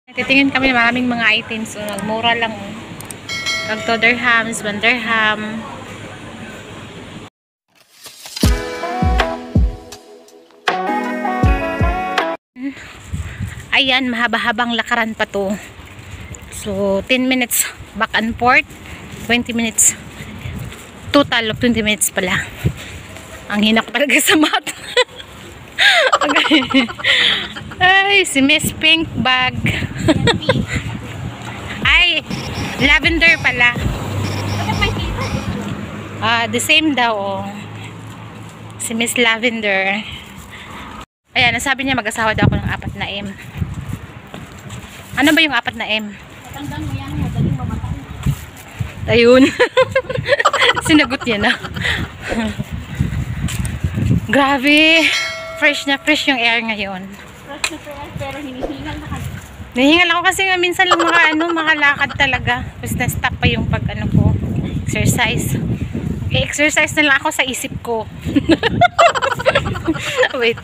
Titingin kami ng maraming mga items. So, nagmura lang. Tag 2 dirhams, 1 dirham. Ayan, mahaba-habang lakaran pa to. So, 10 minutes back and forth. 20 minutes. Total of 20 minutes pala. Ang hina ko talaga sa math. Okay. Ay, si Miss Pink bag. Ay, lavender pala. The same daw, oh. Si Miss Lavender. Ayan, nasabi niya mag-asawa daw ako ng 4 na M. Ano ba yung 4 na M? Tandang mo yan, madaling mamatay. Ayun. Sinagot niya na. Grabe. Fresh na fresh yung air ngayon. Fresh na fresh, pero hinihingal na kasi. Nahingal ako kasi nga minsan lang makalakad talaga. Tapos na-stop pa yung ko. Exercise. I-exercise na lang ako sa isip ko. Wait.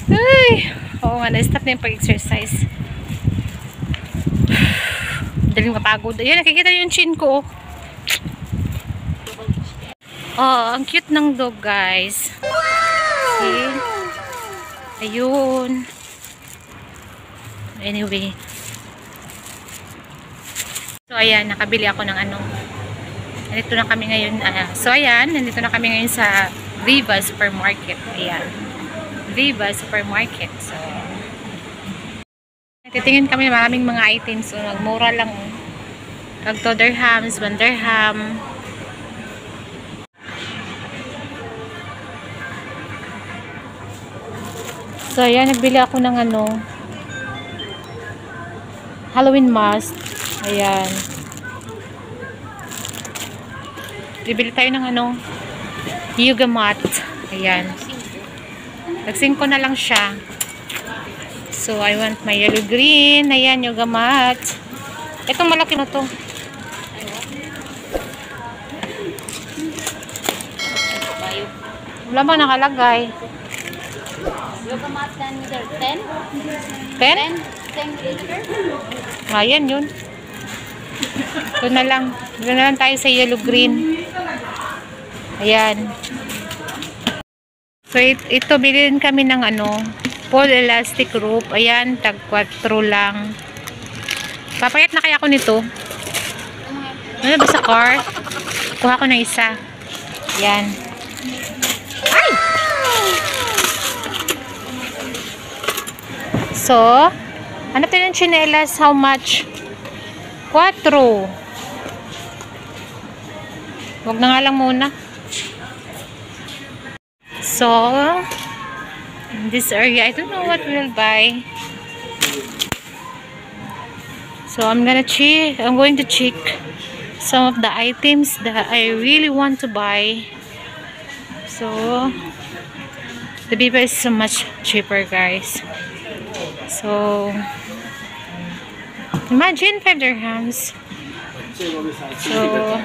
Ay. Oo nga, na-stop na yung pag-exercise. Daling mapagod. Ayan, nakikita yung chin ko. Oh, ang cute ng dog, guys. See? Ayun. Anyway. So, ayan, nakabili ako ng ano. Nandito na kami ngayon. So, ayan, nandito na kami ngayon sa Viva Supermarket. Ayan. Viva Supermarket. So, titingin kami ng maraming mga items. So, nagmura lang. Tag 2 dirhams, 1 dirham. So, ayan, nagbili ako ng ano, Halloween mask. Ayan. Bibili tayo ng ano, yoga mat. Ayan. Tag-5 na lang siya. So, I want my yellow green. Ayan, yoga mat. Itong malaki na to. Wala bang nakalagay? Yoga mat na meter 10? 10? 10 meter? Ayan yun. Ito na lang. Ito na lang tayo sa yellow green. Ayan. So, ito bilhin kami ng ano, full elastic rope. Ayan, tag 4 lang. Papayat na kaya ako nito. Ano ba sa car? Kuha ko ng isa. Ayan. Ay! So, ano tayo ng chinelas? How much? 4. Huwag na nga lang muna. So, in this area, I don't know what we'll buy. So, I'm going to check some of the items that I really want to buy. So, the Viva is so much cheaper, guys. So, imagine 5 dirhams. So,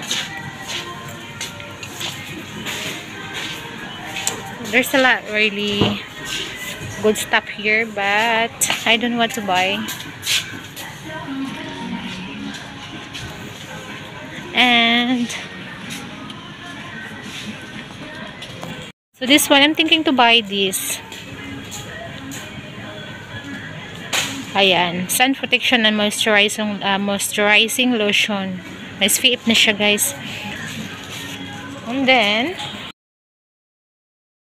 there's a lot really good stuff here, but I don't know what to buy. And so this one, I'm thinking to buy this. Ayan, sun protection and moisturizing lotion. May SPF na siya, guys. And then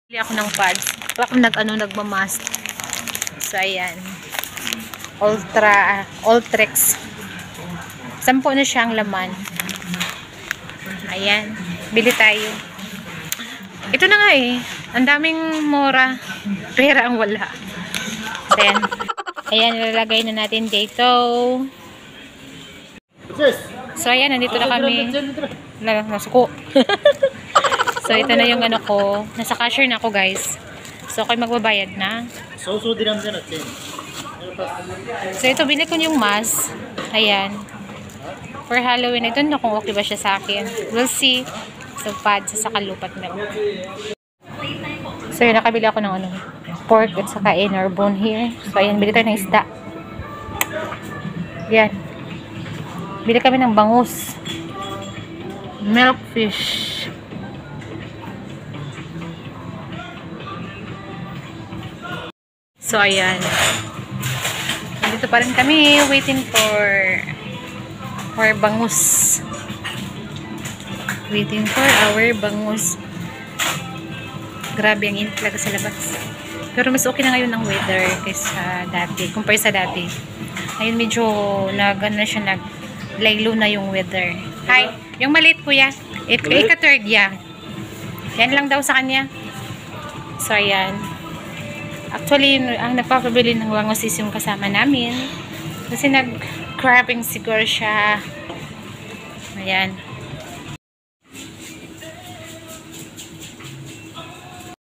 bili ako ng pads. Ako nagmamask. So ayan. Ultrex. 10 na siyang laman. Ayan, bili tayo. Ito na nga eh. Ang daming mura. Pera ang wala. Then, ayan, ilalagay na natin dito. So, ayan, nandito na kami. Nasuko. So, ito na yung ano ko. Nasa cashier na ako, guys. So, ako'y magbabayad na. So, ito, bili ko yung mask. Ayan. For Halloween, ito na kung okay ba siya sa akin. We'll see. So, pads sa kalupat milk. So, yun, nakabili ako ng ano, pork at saka inner bone here. So, ayan, bili tayo ng isda. Yan. Bili kami ng bangus. Milkfish. So, ayan. Dito pa rin kami waiting for bangus. Waiting for our bangus. Grabe ang init talaga sa labas. Pero mas okay na ngayon ang weather kaysa dati. Compare sa dati. Ngayon medyo ano na siya, naglaylo na yung weather. Hi! Yung maliit kuya. Ika-third yan. Yan lang daw sa kanya. So, ayan. Actually, ang nagpapabili ng bangus is yung kasama namin. Kasi nag-crabbing siguro siya. Ayan.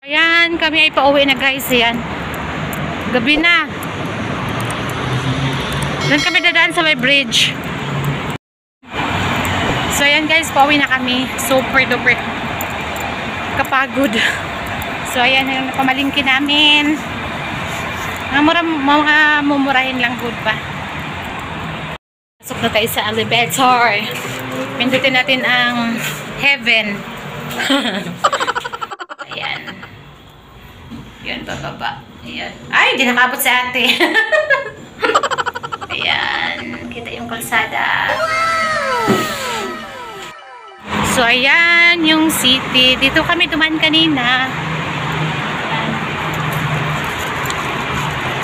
Ayan, kami ay pauwi na guys. Ayan. Gabi na. Doon kami dadaan sa may bridge. So, ayan guys, pauwi na kami. Super duper kapagod. So, ayan yung napamalingki namin. Mga mumurahin lang good pa. Pasok na tayo sa elevator. Pindutin natin ang heaven. Ayan. Ayan, bababa. Ayan. Ay, hindi nakabot sa ate. Ayan. Kita yung kalsada. So, ayan yung city. Dito kami duman kanina.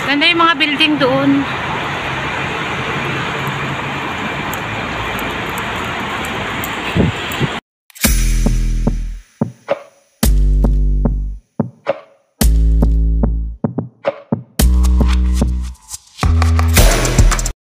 Ganda yung mga building doon.